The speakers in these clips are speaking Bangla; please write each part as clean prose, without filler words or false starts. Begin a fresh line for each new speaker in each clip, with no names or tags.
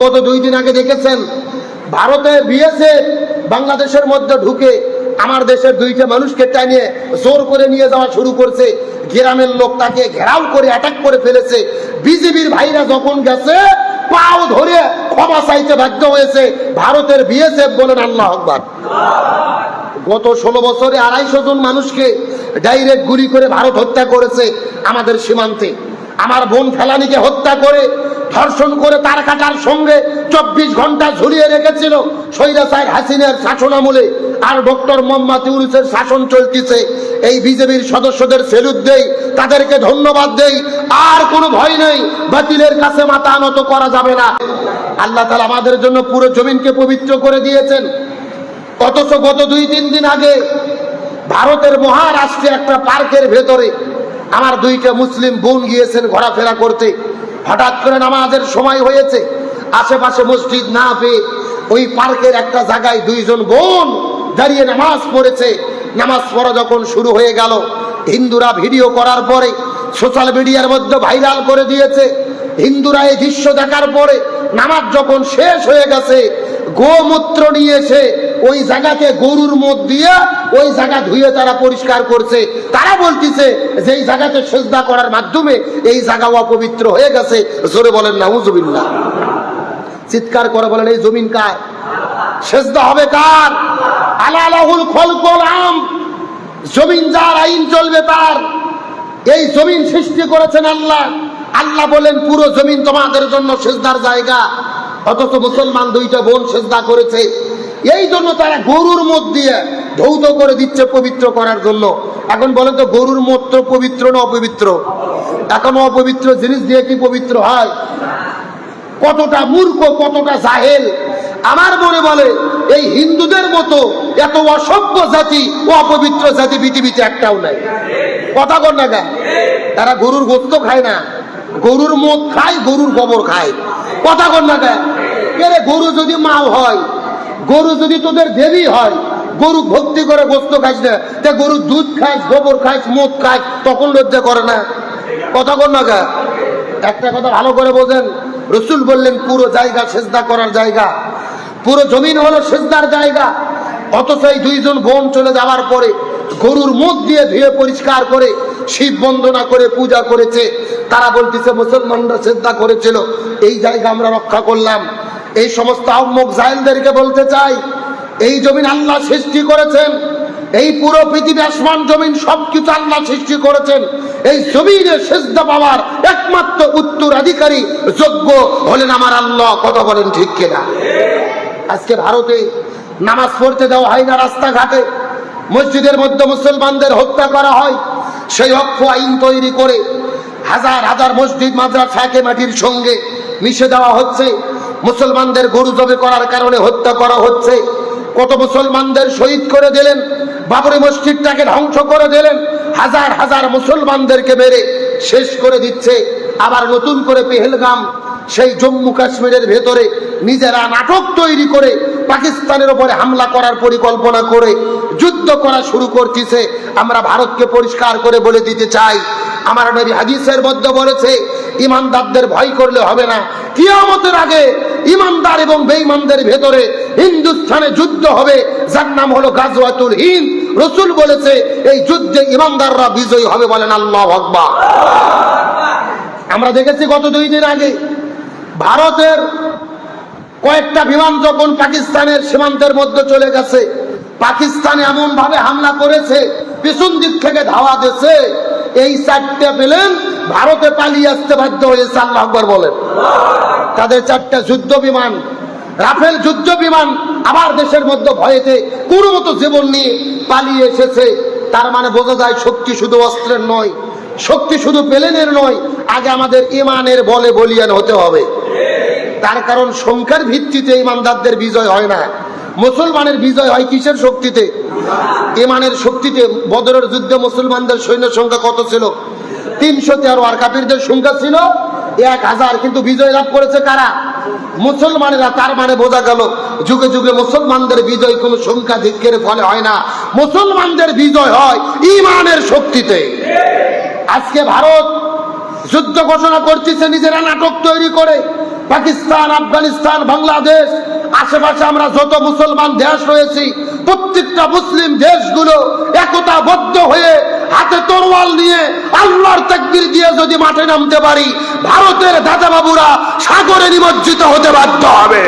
গত 2 দিন আগে দেখেছেন ভারতে বিএসএফ বাংলাদেশের মধ্যে ঢুকে আমার দেশের 2টা মানুষকে টানিয়ে জোর করে নিয়ে যাওয়া শুরু করছে। গ্রামের লোক তাকে ঘেরাও করে অ্যাটাক করে ফেলেছে। বিজেপির ভাইরা যখন গেছে পাও ধরে ক্ষমা চাইতে বাধ্য হয়েছে ভারতের বিএসএফ। বলেন আল্লাহ আকবার। গত 16 বছরে 250 জন মানুষকে ডাইরেক্ট গুলি করে ভারত হত্যা করেছে আমাদের সীমান্তে। আমার বোন ফেলানিকে হত্যা করে ধর্ষণ করে তার কাটার সঙ্গে 24 ঘন্টা ঝুলিয়ে রেখেছিল স্বৈরাচার হাসিনার শাসনামলে। আর ডক্টর মোহাম্মদ ইউনূসের শাসন চলতেছে। এই বিজেপির সদস্যদের সেলুট দেই, তাদেরকে ধন্যবাদ দেই। আর কোনো ভয় নেই, বাতিলের কাছে মাথা নত করা যাবে না। আল্লাহ তাআলা আমাদের জন্য পুরো জমিনকে পবিত্র করে দিয়েছেন। অথচ গত 2-3 দিন আগে ভারতের মহারাষ্ট্রে একটা পার্কের ভেতরে আমার 2টা মুসলিম বোন গিয়েছেন ঘোরাফেরা করতে। হঠাৎ করে নামাজের সময় হয়েছে, আশেপাশে মসজিদ না পেয়ে ওই পার্কের একটা জায়গায় 2 জন বোন দাঁড়িয়ে নামাজ পড়েছে। নামাজ পড়া যখন শুরু হয়ে গেল, হিন্দুরা ভিডিও করার পরে সোশ্যাল মিডিয়ার মধ্যে ভাইরাল করে দিয়েছে। হিন্দুরা এই দৃশ্য দেখার পরে নামাজ যখন শেষ হয়ে গেছে, গোমূত্র নিয়ে এসে ওই জায়গাতে গরুর মদ দিয়ে ওই জায়গা ধুয়ে তারা পরিষ্কার করছে। তারা বলতেছে যে এই জায়গাতে সেজদা করার মাধ্যমে এই জায়গা অপবিত্র হয়ে গেছে। জোরে বলেন নাউজুবিল্লাহ। চিৎকার করে বলেন এই জমিন কার? সেজদা হবে কার? আলা লাহুল খলকুল আম। জমিন যার, আইন চলবে তার। এই জমিন সৃষ্টি করেছেন আল্লাহ। আল্লাহ বলেন পুরো জমিন তোমাদের জন্য সেজদার জায়গা। অথচ মুসলমান 2টা বোন সেজদা করেছে। এই জন্য তারা গরুর মদ দিয়ে ধৌত করে দিচ্ছে পবিত্র করার জন্য। এখন বলেন তো গরুর মূত্র পবিত্র না অপবিত্র? এখন অপবিত্র জিনিস দিয়ে কি পবিত্র হয়? কতটা মূর্খ, কতটা জাহেল। আমার মনে বলে এই হিন্দুদের মতো এত অসভ্য জাতি ও অপবিত্র জাতি পৃথিবীতে একটাও নাই। কথা কর না গা? তারা গরুর গোস্ত খায় না, গরুর মদ খায়, গরুর গোবর খায়। কথা কর না গা? গরু যদি মাও হয়, গরু যদি তোদের দেবী হয়, গরু ভক্তি করে গোস্ত খাস না, তা গরুর দুধ খাস, গোবর খাস, মদ খাস, তখন লজ্জা করে না? কথা কর না গা? একটা কথা ভালো করে বোঝেন, রসুল বললেন পুরো জায়গা সেজদা করার জায়গা, পুরো জমিন হলো সেজদার জায়গা। অথচ এই 2 জন বোন চলে যাওয়ার পরে গরুর মুখ দিয়ে ধুয়ে পরিষ্কার করে শিব বন্দনা করে পূজা করেছে। তারা বলতেছে মুসলমানরা সেজদা করেছিল, এই জায়গা আমরা রক্ষা করলাম। এই সমস্ত আহম্মক জাহেলদেরকে বলতে চাই, এই জমিন আল্লাহ সৃষ্টি করেছেন। এই পুরো পৃথিবী, আসমান জমিন সবকিছু আল্লাহ সৃষ্টি করেছেন। এই জমিনে সেজদা পাওয়ার একমাত্র উত্তরাধিকারী যোগ্য হলেন আমার আল্লাহ। কথা বলেন ঠিক কিনা? আজকে ভারতে নামাজ পড়তে দেওয়া হয় না, রাস্তাঘাটে মসজিদের মধ্যে মুসলমানদের হত্যা করা হয়। সেই অক্ষ আইন তৈরি করে হাজার হাজার মসজিদ মাদ্রাসাকে মাটির সঙ্গে মিশে দেওয়া হচ্ছে। মুসলমানদের গরু জবে করার কারণে হত্যা করা হচ্ছে। কত মুসলমানদের শহীদ করে দিলেন, বাবরি মসজিদটাকে ধ্বংস করে দিলেন, হাজার হাজার মুসলমানদেরকে মেরে শেষ করে দিচ্ছে। আবার নতুন করে পেহেলগাম, সেই জম্মু কাশ্মীরের ভেতরে নিজেরা নাটক তৈরি করে পাকিস্তানের উপরে হামলা করার পরিকল্পনা করে যুদ্ধ করা শুরু করতেছে। আমরা ভারতকে পরিষ্কার করে বলে দিতে চাই, আমার নবী হাদিসের মধ্যে বলেছে ইমানদারদের ভয় করলে হবে না, কিয়ামতের আগে ইমানদার এবং বেঈমানদের ভেতরে হিন্দুস্তানে যুদ্ধ হবে, যার নাম হলো গাজওয়াতুল হিন্দ। রাসূল বলেছে এই যুদ্ধে ইমানদাররা বিজয়ী হবে। বলেন আল্লাহু আকবার। আমরা দেখেছি গত 2 দিন আগে ভারতের কয়েকটা বিমান যখন পাকিস্তানের সীমান্তের মধ্যে চলে গেছে, পাকিস্তান এমন ভাবে হামলা করেছে, পিছন দিক থেকে ধাওয়া দিয়েছে, এই 4টা প্লেন ভারতে পালিয়ে আসতে বাধ্য হয়েছে। আল্লাহু আকবার বলেন। তাদের 4টা যুদ্ধ বিমান, রাফেল যুদ্ধ বিমান আবার দেশের মধ্যে ভয়েতে কোনো মতো জীবন নিয়ে পালিয়ে এসেছে। তার মানে বোঝা যায় শক্তি শুধু অস্ত্রের নয়, শক্তি শুধু প্লেনের নয়, আগে আমাদের ইমানের বলে বলিয়ান হতে হবে। তার কারণ সংখ্যার ভিত্তিতে ইমানদারদের বিজয় হয় না, মুসলমানের বিজয় হয় কিসের শক্তিতে? ইমানের শক্তিতে। বদরের যুদ্ধে মুসলমানদের সৈন্য সংখ্যা কত ছিল? 313। আর কাফিরদের সংখ্যা ছিল 1000। কিন্তু বিজয় লাভ করেছে কারা? মুসলমানেরা। তার মানে বোঝা গেল যুগে যুগে মুসলমানদের বিজয় কোনো সংখ্যাধিক্যের ফলে হয় না, মুসলমানদের বিজয় হয় ইমানের শক্তিতে। আজকে ভারত যুদ্ধ ঘোষণা করতেছে নিজেরা নাটক তৈরি করে। পাকিস্তান, আফগানিস্তান, বাংলাদেশ, আশেপাশে আমরা যত মুসলমান দেশ রয়েছি, প্রত্যেকটা মুসলিম দেশগুলো একতাবদ্ধ হয়ে হাতে তরোয়াল নিয়ে আল্লাহর তাকবীর দিয়ে যদি মাঠে নামতে পারি, ভারতের দাদাবাবুরা সাগরে নিমজ্জিত হতে বাধ্য হবে।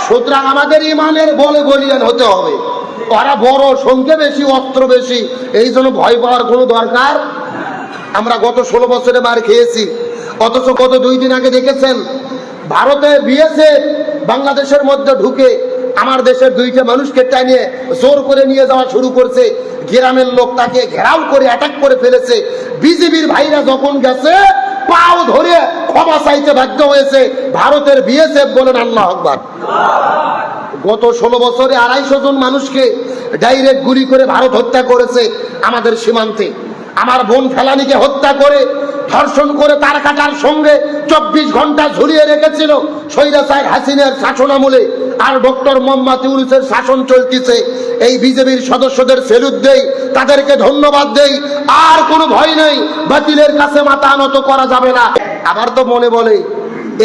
সুতরাং আমাদের ইমানের বলে বলিয়ান হতে হবে। ওরা বড়, সংখ্যা বেশি, অস্ত্র বেশি, এই জন্য ভয় পাওয়ার কোনো দরকার। আমরা গত 16 বছরে মার খেয়েছি, অথচ গত 2 দিন আগে দেখেছেন ভারতে বিএসএফ বাংলাদেশের মধ্যে ঢুকে আমার দেশের 2টা মানুষকে টানিয়ে জোর করে নিয়ে যাওয়া শুরু করছে। গ্রামের লোক তাকে ঘেরাও করে অ্যাটাক করে ফেলেছে। বিজেপির ভাইরা যখন গেছে পাও ধরে ক্ষমা চাইতে বাধ্য হয়েছে ভারতের বিএসএফ। বলেন আল্লাহু আকবার। গত 16 বছরে 250 জন মানুষকে ডাইরেক্ট গুলি করে ভারত হত্যা করেছে আমাদের সীমান্তে। আমার বোন ফেলানিকে হত্যা করে, ধর্ষণ করে তার কাটার সঙ্গে 24 ঘন্টা ঝুলিয়ে রেখেছিল স্বৈরাচার হাসিনার শাসনামলে। আর ডক্টর মোহাম্মদ ইউনূসের শাসন চলতেছে। এই বিজেপির সদস্যদের সেলুট দেই, তাদেরকে ধন্যবাদ দেই। আর কোনো ভয় নেই, বাতিলের কাছে মাথা নত করা যাবে না। আবার তো মনে বলে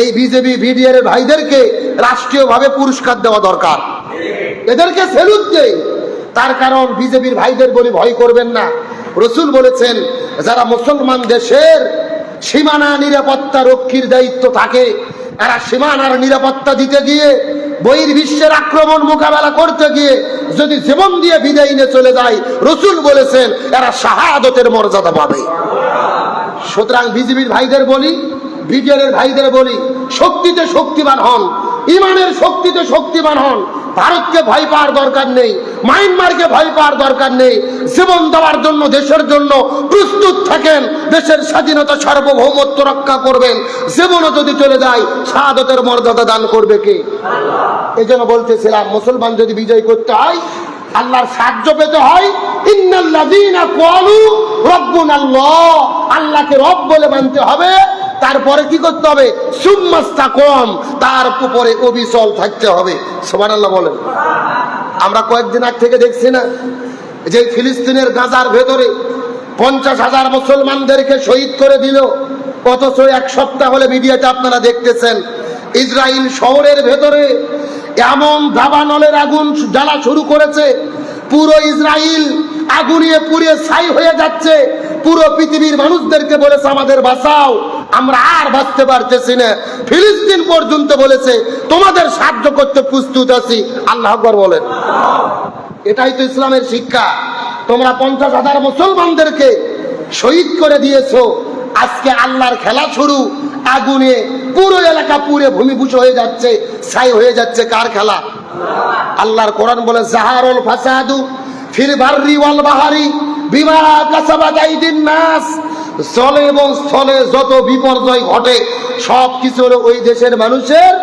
এই বিজেপি বিডিআর ভাইদেরকে রাষ্ট্রীয়ভাবে পুরস্কার দেওয়া দরকার, এদেরকে সেলুট দেই। তার কারণ বিজেপির ভাইদের বলি ভয় করবেন না। রসুল বলেছেন যারা মুসলমান দেশের সীমানা নিরাপত্তা রক্ষীর দায়িত্ব থাকে, এরা সীমানার নিরাপত্তা দিতে গিয়ে বহির্বিশ্বের আক্রমণ মোকাবেলা করতে গিয়ে যদি জীবন দিয়ে বিদায় নিয়ে চলে যায়, রসুল বলেছেন এরা শাহাদতের মর্যাদা পাবে। সুতরাং বিজেপির ভাইদের বলি, বিডিআরের ভাইদের বলি, শক্তিতে শক্তিমান হন, ইমানের শক্তিতে শক্তিমান হন। ভারতকে ভয় পাওয়ার দরকার নেই, মায়ানমারকে ভয় পাওয়ার দরকার নেই। জীবন দেওয়ার জন্য, দেশের জন্য প্রস্তুত থাকেন। দেশের স্বাধীনতা সার্বভৌমত্ব রক্ষা করবেন। জীবনও যদি চলে যায়, শাহাদতের মর্যাদা দান করবে কে? এই জন্য বলতেছিলাম, মুসলমান যদি বিজয় করতে হয়, আল্লাহর সাহায্য পেতে হয়, ইন্নাল্লাযীনা ক্বালু রাব্বুনাল্লাহ, আল্লাহকে রব বলে মানতে হবে। তারপরে কি করতে হবে? সুম্মাস্তাকাম, তার উপরে অবিচল থাকতে হবে। সুবহানাল্লাহ বলেন। আমরা কয়েকদিন আগ থেকে দেখছি না যে ফিলিস্তিনের গাজার ভেতরে 50,000 মুসলমানদেরকে শহীদ করে দিল, অথচ 1 সপ্তাহ হলে মিডিয়াতে আপনারা দেখতেছেন ইসরায়েল শহরের ভেতরে এমন দাবানলের আগুন জ্বালা শুরু করেছে, পুরো ইসরায়েল আগুনিয়ে পুড়ে ছাই হয়ে যাচ্ছে। পুরো পৃথিবীর মানুষদেরকে বলেছে আমাদের বাঁচাও, আমরা আর বাঁচতে পারতেছি না। ফিলিস্তিন পর্যন্ত বলেছে তোমাদের সাহায্য করতে প্রস্তুত আছি। আল্লাহু আকবার বলেন। এটাই তো ইসলামের শিক্ষা। তোমরা 50,000 মুসলমানদেরকে শহীদ করে দিয়েছো, আজকে আল্লাহর খেলা শুরু। আগুনে পুরো এলাকা পুড়ে ভূমিভূষ হয়ে যাচ্ছে, ছাই হয়ে যাচ্ছে। কার খেলা? আল্লাহর কোরআন বলে জাহারুল ফাসাদু ফিল বাররি ওয়াল বাহরি বিমা কাসাবাত আইদিন নাস, জলে এবং স্থলে যত বিপর্যয় ঘটে সব কিছু হলো ওই দেশের মানুষের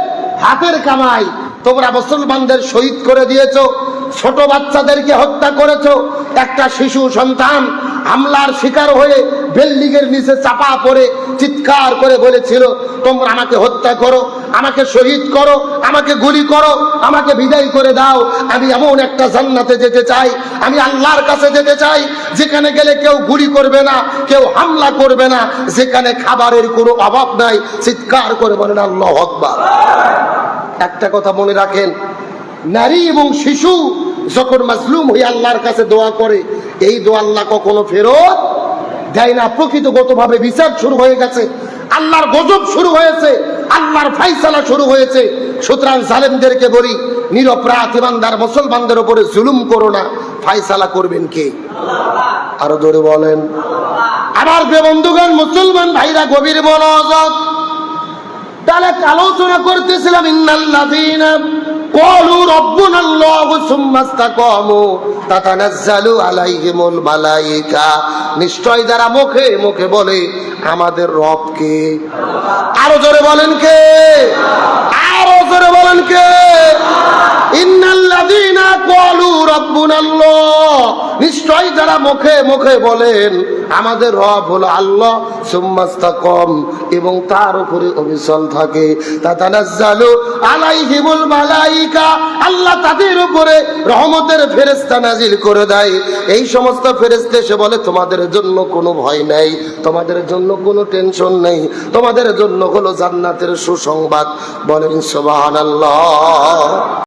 হাতের কামাই। তোমরা মুসলমানদের শহীদ করে দিয়েছো, ছোট বাচ্চাদেরকে হত্যা করেছো। একটা শিশু সন্তান হামলার শিকার হয়ে বিল্ডিং এর নিচে চাপা পড়ে চিৎকার করে বলেছিল তোমরা আমাকে হত্যা করো, আমাকে শহীদ করো, আমাকে গুলি করো, আমাকে বিদায় করে দাও। আমি এমন একটা জান্নাতে যেতে চাই, আমি আল্লাহর কাছে যেতে চাই যেখানে গেলে কেউ গুলি করবে না, কেউ হামলা করবে না, যেখানে খাবারের কোনো অভাব নাই। চিৎকার করে বলেন আল্লাহু আকবার। একটা কথা মনে রাখেন, নারী এবং শিশু যখন মাজলুম হয়ে আল্লাহর কাছে দোয়া করে, এই দোয়া আল্লাহ কখনো ফেরত দেয় না। প্রকৃতগতভাবে বিচার শুরু হয়ে গেছে, আল্লাহর গজব শুরু হয়েছে, আল্লাহর ফাইসালা শুরু হয়েছে। সুতরাং জালেমদেরকে বলি, নিরপরাধ ইমানদার মুসলমানদের উপরে জুলুম করো না। ফাইসালা করবেন কে? আরো জোরে বলেন। আমার বন্ধুগণ, মুসলমান ভাইরা গভীর মনোযোগ। তাহলে আলোচনা করতেছিলাম, ইন্নাল্লাযীনা ক্বালু রাব্বুনাল্লাহু সুম্মা ইসতাকামু তাতানাজ্জালু আলাইহিমুল মালায়েকা, নিশ্চয় যারা মুখে মুখে বলে আমাদের রব কে। আরো জোরে বলেন কে? আরো জোরে বলেন কে? ইন্নাল্লাযীনা ক্বালু রাব্বুনাল্লাহ, নিশ্চয়ই যারা মুখে মুখে বলেন আমাদের রব হলো আল্লাহ, সুম্মাস্তাকাম, এবং তার উপরে অবিচল থাকে, তাতানাজ্জালু আলাইহিমুল মালাইকা, আল্লাহ তাদের উপরে রহমতের ফেরেশতা নাজিল করে দেয়। এই সমস্ত ফেরেশতা এসে বলে তোমাদের জন্য কোনো ভয় নাই, তোমাদের জন্য কোনো টেনশন নেই, তোমাদের জন্য হলো জান্নাতের সুসংবাদ। বলেন সুবহানাল্লাহ।